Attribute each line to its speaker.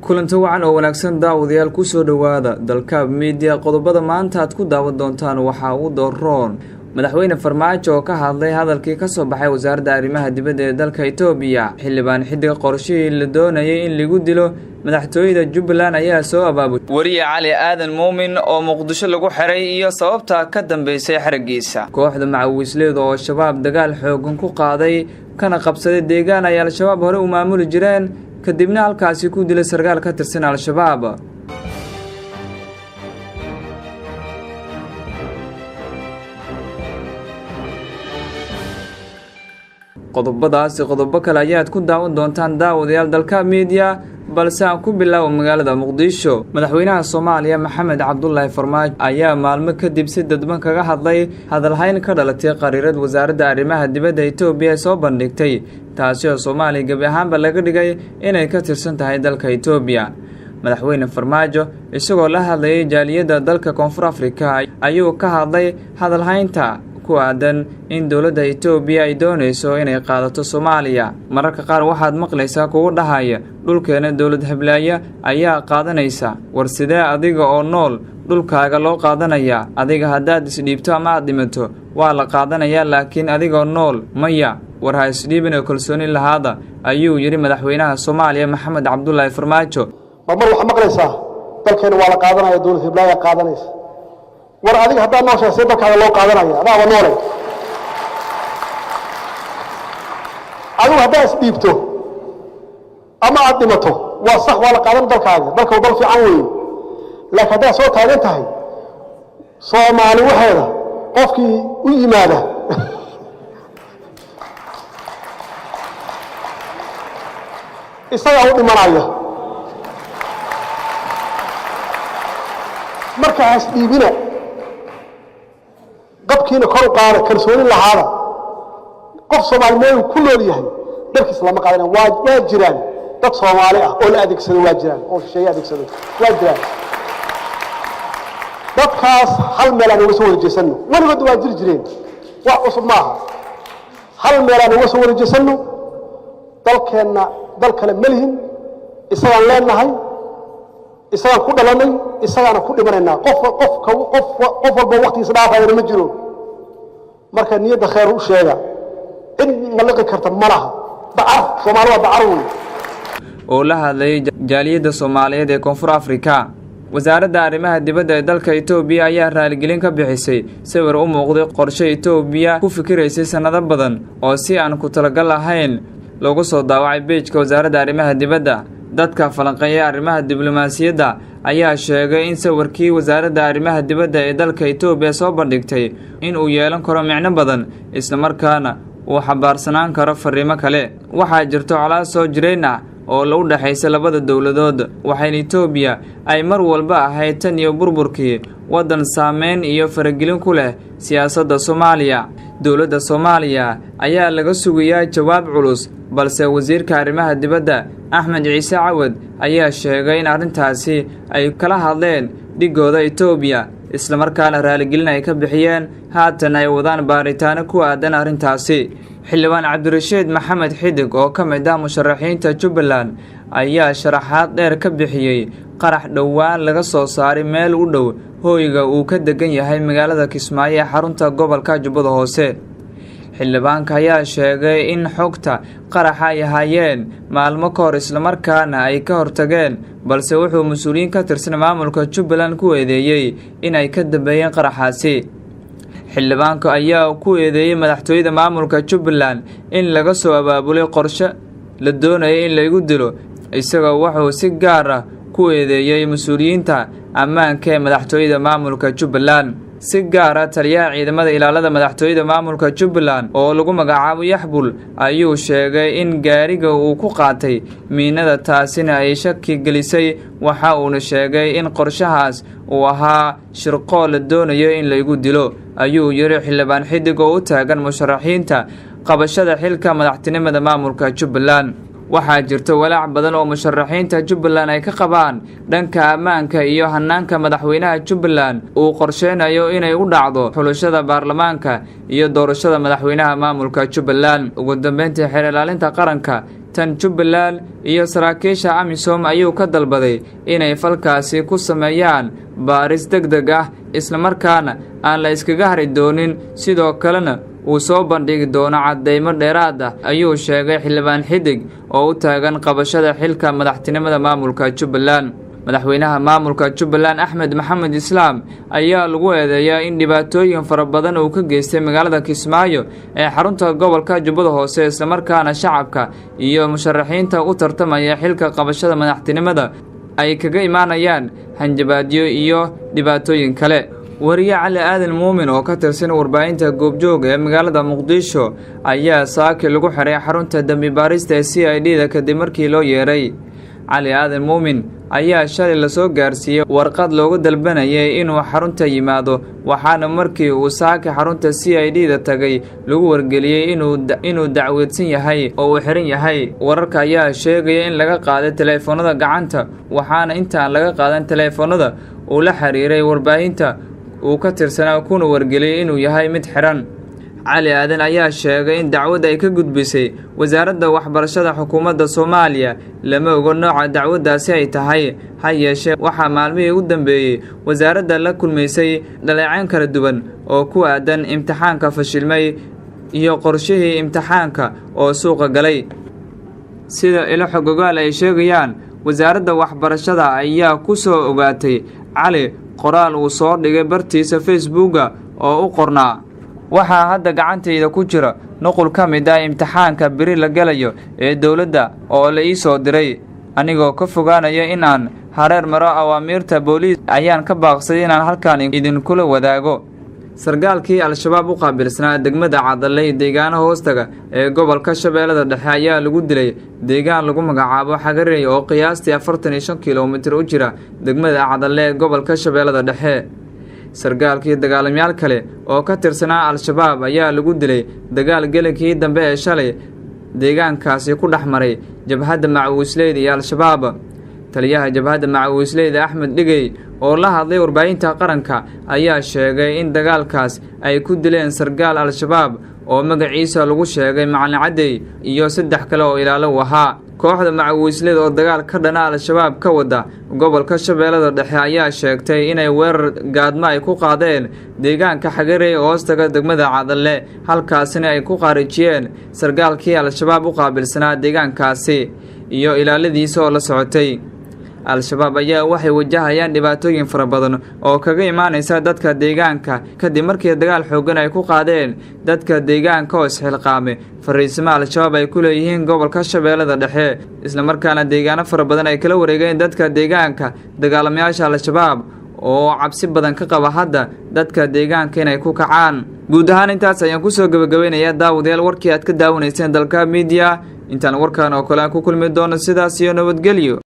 Speaker 1: kulanti wacan oo wanaagsan daawadayaal ku soo dhawaada dalka media qodobada maanta aad ku daawan doontaan waxa uu dooroon Madaxweyne Farmaajo oo ka hadlay hadalkii ka soo baxay wasaaradda arrimaha dibadda ee dalka Itoobiya xildhibaan xidiga qorshihii la doonayay in lagu dilo madaxtooyada Jubbaland ayaa soo abaabulay wariye Cali Aadan Muumin oo Muqdisho lagu xiray iyo sababta ka dambeysay xarigiisa kooxda Madaxweyne oo shabaab dagaal xooggan ku qaaday kana qabsaday deegaan ay al-shabaab hore u maamuli jireen kadibna halkaasi ku dilay sargaal ka tirsan al-shabaab qodobo kale ayaad ku daawan doontaan daawadayaal dalka media balse aan ku bilaabo magaalada Muqdisho madaxweynaha Somaliya Maxamed Cabdullaahi Farmaajo ayaa maalmo kadib si dadban kaga hadlay hadalhayn ka dhalatay qariirad wasaaradda arrimaha dibadda Itoobiya soo bandhigtay taasi oo Soomaaliya gabi ahaanba laga dhigay inay ka tirsan tahay dalka Itoobiya madaxweyne Farmaajo isagoo la hadlayay jaaliyadda dalka Koonfur Afrika ayuu ka hadlay hadalhaynta ku aadan in dawladda Itoobiya ay doonayso inay qaadato Soomaaliya mararka qaar waxaad maqlaysaa kuwa dhahaya dhulkeena dawlad Hiblaayo ayaa qaadanaysa war sidee adiga oo nool dhulkaaga loo qaadanaya adiga hadaad isdhiibto ama aad dhimato waa la qaadanaya laakiin adiga oo nool maya war ha isdhiibin kalsooni lahaada ayuu yiri madaxweynaha Soomaaliya Maxamed Cabdullaahi Farmaajo
Speaker 2: mar waxa maqlaysaa dalkeena waa la qaadanaya dawlad Hiblaayo qaadanaysa war adiga hadaa noosha si dalkaaga loo qaadanaya adaa noolay adiga hadaa isdhiibto ama aad dhimato waa sax waa la qaadan dalkaaga dalka dal fiican weey laakiin hadaa soo taagan tahay Soomaali waxeeda qofkii u yimaada isaga u dhimanaya markaas dhiibina qabkiina kor u qaada kalsooni lahaada qof Soomaaliyeed ku nool yahay dalkiis lama qaadan waa jiraan dad Soomaali ah oo la adeegsado waa jiraan oo shay adeegsado waa jiraan dadkaas hal meel aan uga soo wareejisano waliba waa jireen wax cusub maaha hal meel aan uga soo wareejisano dalkeena dal kale malihin isagaan leenahay isagaan ku dhalanay isagaan ku dhimanayna qof walba waqtigiisa dhaafayna ma jiro marka niyada khayr u sheega in malaqi karta malaha dacar Soomaaliya dacar
Speaker 1: oo la hadlay jaaliyadda Soomaaliyeed ee Koonfur Afrika wasaaradda arrimaha dibadda ee dalka Itoobiya ayaa raaligelin ka bixisay sawir u muuqday qorshe Itoobiya ku fikiraysay sanado badan oo si aan ku talagal ahayn loogu soo daawacay page-ka wasaaradda arrimaha dibadda dadka falanqeeya arrimaha diblomaasiyadda ayaa sheegay in sawirkii wasaaradda arrimaha dibadda ee dalka Itoobiya soo bandhigtay in uu yeelan karo micno badan isla markaana uu xabaarsanaan karo fariimo kale waxa jirto calaas soo jireen oo la u dhaxaysa labada dawladood waxayna Itoobiya ay mar walba ahayd tan iyo burburkii wadan saameyn iyo faragelin ku leh siyaasadda Soomaaliya dawladda Soomaaliya ayaa laga sugayaa jawaab culus balse wasiirka arrimaha dibadda Axmed Ciise Cawad ayaa sheegay in arrintaasi ay kala hadleen dhigooda Itoobiya isla markaana raaligelin ay ka bixiyeen haatan ay wadaan baaritaano ku aadan arrintaasi xildhibaan Cabdirashiid Maxamed Xidig oo ka mid ah musharaxiinta Jubbaland ayaa sharaxaad dheer ka bixiyay qarax dhawaan laga soo saaray meel u dhow hooyga uu ka degan yahay magaalada Kismaayo ee xarunta gobolka Jubbada Hoose xildhibaanka ayaa sheegay in xogta qaraxa ay hayeen maalmo ka hor isla markaana ay ka hortageen balse wuxuu mas'uuliyiin ka tirsan maamulka Jubbaland ku eedeeyay in ay ka dambeeyeen qaraxaasi xildhibaanka ayaa ku eedeeyay madaxtooyada maamulka Jubbaland in laga soo abaabulay qorshe la doonayay in lagu dilo isagoo wuxuu si gaar ah ku eedeeyay mas'uuliyiinta ammaanka ee madaxtooyada maamulka Jubbaland si gaar ah taliyaha ciidamada ilaalada madaxtooyada maamulka Jubbaland oo lagu magacaabo Yaxbul ayuu sheegay in gaariga uu ku qaatay miinada taasina ay shaki gelisay waxa uu sheegay in qorshahaas uu ahaa shirqool la doonayo in lagu dilo ayuu yiri xildhibaan Xidig oo u taagan musharaxiinta qabashada xilka madaxtinimada maamulka Jubbaland waxaa jirto walaac badan oo musharaxiinta Jubbaland ay ka qabaan dhanka ammaanka iyo hanaanka madaxweynaha Jubbaland uu qorsheynayo inay u dhacdo xulashada baarlamaanka iyo doorashada madaxweynaha maamulka Jubbaland ugu dambeyntii xeer ilaalinta qaranka tan Jubbaland iyo saraakiisha AMISOM ayuu ka dalbaday inay falkaasi ku sameeyaan baaris degdeg ah isla markaana aan la iskaga hari doonin sidoo kalena uu soo bandhigi doono cadeymo dheeraad ah ayuu sheegay xildhibaan Xidig oo u taagan qabashada xilka madaxtinimada maamulka Jubbaland. madaxweynaha maamulka Jubbaland Axmed Maxamed Islaam ayaa lagu eedeeyay in dhibaatooyin fara badan uu ka geystay magaalada Kismaayo ee xarunta gobolka Jubbada Hoose isla markaana shacabka iyo musharaxiinta u tartamaya xilka qabashada madaxtinimada ay kaga imaanayaan hanjabaadyo iyo dhibaatooyin kale. wariye Cali Aadan Muumin oo ka tirsan warbaahinta goobjoog ee magaalada Muqdisho ayaa saaki lagu xiray xarunta dambi baarista CID kadib markii loo yeeray. Cali Aadan Muumin ayaa shalay la soo gaarsiiyay warqad loogu dalbanayay inuu xarunta yimaado waxaana markii uu saaki xarunta CID tagay lagu wargeliyay inuu dacwadsan yahay oo uu xiran yahay. wararka ayaa sheegay in laga qaaday teleefanada gacanta waxaana intaan laga qaadan teleefanada uu la xiriiray warbaahinta uu ka tirsanaa kuna wargeliyay inuu yahay mid xiran. Cali Aadan ayaa sheegay in dacwad ay ka gudbisay wasaaradda waxbarashada xukuumadda Soomaaliya lama oga nooca dacwadaasi ay tahay ha yeeshee waxa maalmihii u dambeeyay wasaaradda la kulmaysay dhaleecayn kala duwan oo ku aadan imtixaanka fashilmay iyo qorshihii imtixaanka oo suuqa galay. sida ilo xogogaal ay sheegayaan wasaaradda waxbarashada ayaa ku soo ogaatay Cali qoraal uu soo dhigay bartiisa Facebook oo u qornaa waxaa hadda gacantayda ku jira nuqul ka mid ah imtixaanka biri la galayo ee dawladda oo la ii soo diray anigoo ka fogaanaya in aan hareer maro awaamiirta booliis ayaan ka baaqsaday inaan halkaan idinkula wadaago. sargaalkii al-shabaab u qaabilsanaa degmada Cadaley deegaano hoostaga ee gobolka Shabeellada Dhexe ayaa lagu dilay deegaan lagu magacaabo Xagarey oo qiyaastii 45 kiiloomitir u jira degmada Cadaley ee gobolka Shabeellada Dhexe. sargaalkii dagaalamayaal kale oo ka tirsanaa al-shabaab ayaa lagu dilay dagaal gelinkii dambe ee shalay deegaankaasi ku dhaxmaray jabhadda Macawisleyda iyo al-shabaab. taliyaha jabhadda Macawisleyda Axmed Dhigey oo la hadlay warbaahinta qaranka ayaa sheegay in dagaalkaas ay ku dileen sargaal al-shabaab oo magaciisa lagu sheegay Macalin Cadey iyo 3 kale oo ilaalo u ahaa. kooxda Macawisleyda oo dagaal ka dhana al-shabaab ka wada gobolka Shabeellada Dhexe ayaa sheegtay inay weerar gaadma ay ku qaadeen deegaanka Xagarey oo hoostaga degmada Cadaley halkaasina ay ku qaarijiyeen sargaalkii al-shabaab u qaabilsanaa deegaankaasi iyo ilaaladiisa oo la socotay. al-shabaab ayaa waxay wajahayaan dhibaatooyin fara badan oo kaga imaanaysa dadka deegaanka kadib markii dagaal xooggan ay ku qaadeen dadka deegaanka oo isxilqaamay fariisimo al-shabaab ay ku leeyihiin gobolka Shabeellada Dhexe isla markaana deegaano fara badan ay kala wareegeen dadka deegaanka dagaalamayaasha al-shabaab oo cabsi badan ka qaba hadda dadka deegaanka inay ku kacaan. guud ahaan intaas ayaan ku soo gabagabeynayaa daawadayaal warkii aad ka daawanayseen dalka media intaan warkaan oo kale ku kulmi doono sidaas iyo nabadgelyo.